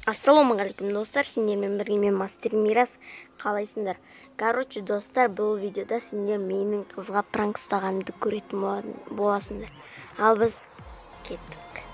Ассалаумағалейкум достар, сендермен бірге мен Мастер Мирас. Қалайсыңдар? Короче, достар, бұл видеода сендер менің қызға пранк ұстағанымды көретін боласыңдар. Ал біз кеттік.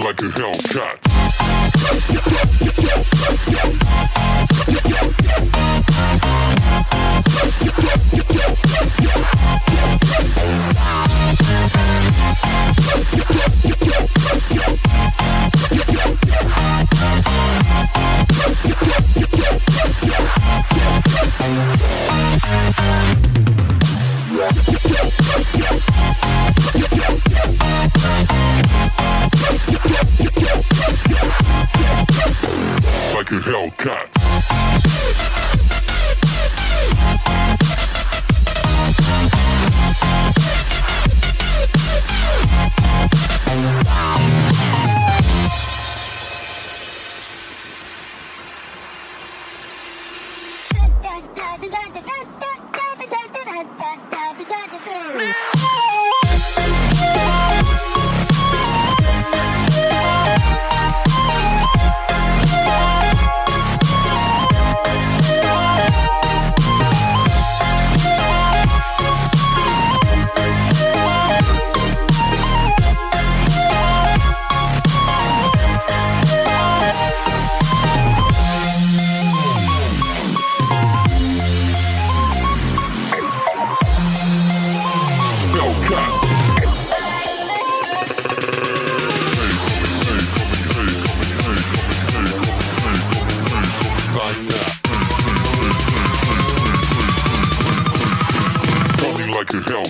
Like a Hellcat. Like a Hellcat. Like a hell.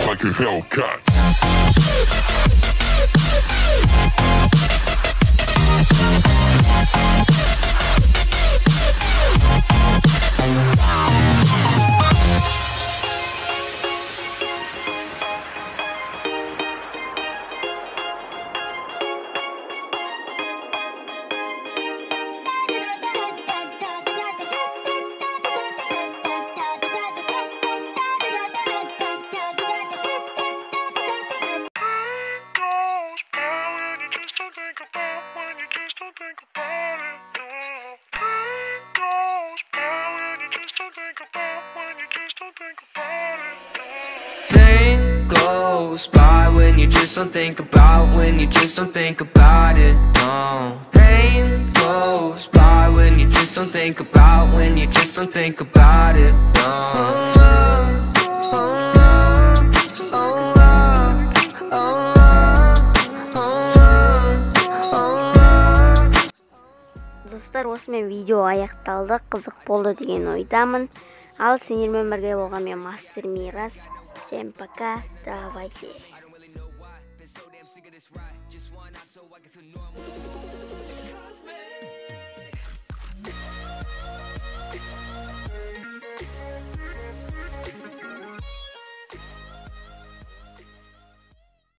Like a Hellcat. Pain goes by when you just don't think about, when you just don't think about it, no. Pain goes by when you just don't think about, when you just don't think about it, no. Достар, осымен видео аяқталды, қызық болды деген ойдамын. Ал сендермен бірге болған мен Мастер Мирас. Всем пока, давайте. So damn sick of this ride, just one out so I can feel normal.